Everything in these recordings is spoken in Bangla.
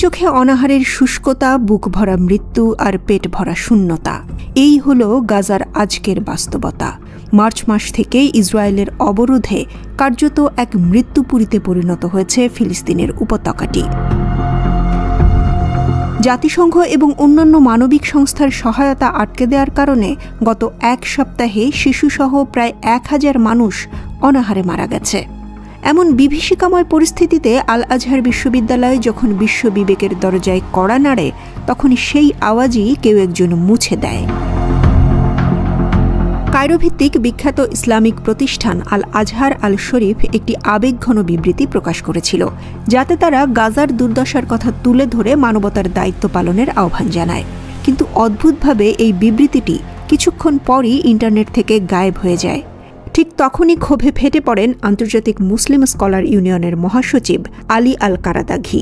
চোখে অনাহারের শুষ্কতা, বুক ভরা মৃত্যু আর পেট ভরা শূন্যতা, এই হলো গাজার আজকের বাস্তবতা। মার্চ মাস থেকে ইসরায়েলের অবরোধে কার্যত এক মৃত্যুপুরীতে পরিণত হয়েছে ফিলিস্তিনের উপত্যকাটি। জাতিসংঘ এবং অন্যান্য মানবিক সংস্থার সহায়তা আটকে দেওয়ার কারণে গত এক সপ্তাহে শিশুসহ প্রায় 1000 মানুষ অনাহারে মারা গেছে। এমন বিভীষিকাময় পরিস্থিতিতে আল আজহার বিশ্ববিদ্যালয় যখন বিশ্ব বিবেকের দরজায় কড়া নাড়ে, তখন সেই আওয়াজই কেউ একজন মুছে দেয়। কায়রোভিত্তিক বিখ্যাত ইসলামিক প্রতিষ্ঠান আল আজহার আল শরীফ একটি আবেগঘন বিবৃতি প্রকাশ করেছিল, যাতে তারা গাজার দুর্দশার কথা তুলে ধরে মানবতার দায়িত্ব পালনের আহ্বান জানায়। কিন্তু অদ্ভুতভাবে এই বিবৃতিটি কিছুক্ষণ পরই ইন্টারনেট থেকে গায়েব হয়ে যায়। ঠিক তখনই ক্ষোভে ফেটে পড়েন আন্তর্জাতিক মুসলিম স্কলার ইউনিয়নের মহাসচিব আলী আল কারাদাঘি।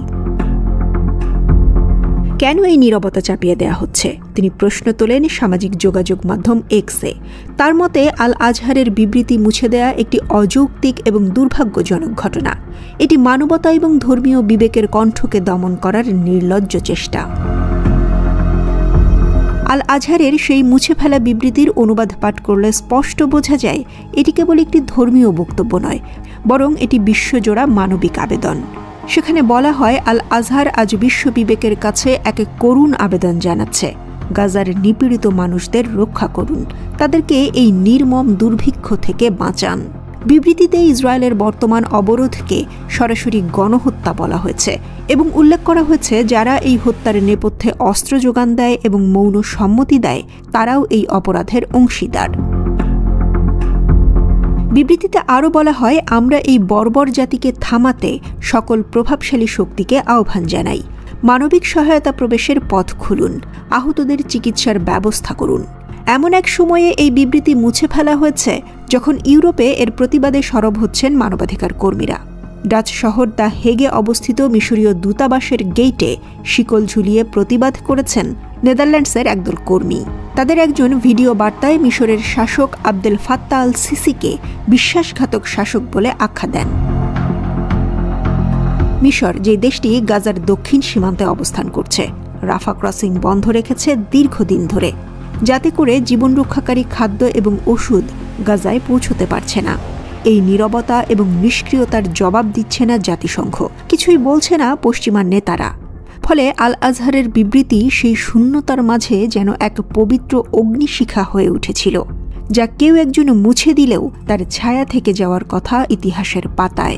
কেন এই নীরবতা চাপিয়ে দেয়া হচ্ছে, তিনি প্রশ্ন তোলেন সামাজিক যোগাযোগ মাধ্যম এক্সে। তার মতে আল আজহারের বিবৃতি মুছে দেয়া একটি অযৌক্তিক এবং দুর্ভাগ্যজনক ঘটনা। এটি মানবতা এবং ধর্মীয় বিবেকের কণ্ঠকে দমন করার নির্লজ্জ চেষ্টা। আল আজহারের সেই মুছে ফেলা বিবৃতির অনুবাদ পাঠ করলে স্পষ্ট বোঝা যায় এটি কেবল একটি ধর্মীয় বক্তব্য নয়, বরং এটি বিশ্বজোড়া মানবিক আবেদন। সেখানে বলা হয়, আল আজহার আজ বিশ্ব বিবেকের কাছে এক করুণ আবেদন জানাচ্ছে, গাজার নিপীড়িত মানুষদের রক্ষা করুন, তাদেরকে এই নির্মম দুর্ভিক্ষ থেকে বাঁচান। বিবৃতিতে ইসরায়েলের বর্তমান অবরোধকে সরাসরি গণহত্যা বলা হয়েছে এবং উল্লেখ করা হয়েছে যারা এই হত্যার নেপথ্যে অস্ত্র যোগান দেয় এবং মৌন সম্মতি দেয় তারাও এই অপরাধের অংশীদার। বিবৃতিতে আরও বলা হয়, আমরা এই বর্বর জাতিকে থামাতে সকল প্রভাবশালী শক্তিকে আহ্বান জানাই। মানবিক সহায়তা প্রবেশের পথ খুলুন, আহতদের চিকিৎসার ব্যবস্থা করুন। এমন এক সময়ে এই বিবৃতি মুছে ফেলা হয়েছে যখন ইউরোপে এর প্রতিবাদে সরব হচ্ছেন মানবাধিকার কর্মীরা। ডাচ শহর দ্য হেগে অবস্থিত মিশরীয় দূতাবাসের গেইটে শিকল ঝুলিয়ে প্রতিবাদ করেছেন নেদারল্যান্ডসের একদল কর্মী। তাদের একজন ভিডিও বার্তায় মিশরের শাসক আবদেল ফাত্তা আল সিসিকে বিশ্বাসঘাতক শাসক বলে আখ্যা দেন। মিশর, যে দেশটি গাজার দক্ষিণ সীমান্তে অবস্থান করছে, রাফা ক্রসিং বন্ধ রেখেছে দীর্ঘদিন ধরে, যাতে করে জীবন রক্ষাকারী খাদ্য এবং ওষুধ গাজায় পৌঁছতে পারছে না। এই নীরবতা এবং নিষ্ক্রিয়তার জবাব দিচ্ছে না জাতিসংঘ, কিছুই বলছে না পশ্চিমা নেতারা। ফলে আল আজহারের বিবৃতি সেই শূন্যতার মাঝে যেন এক পবিত্র অগ্নিশিখা হয়ে উঠেছিল, যা কেউ একজন মুছে দিলেও তার ছায়া থেকে যাওয়ার কথা ইতিহাসের পাতায়।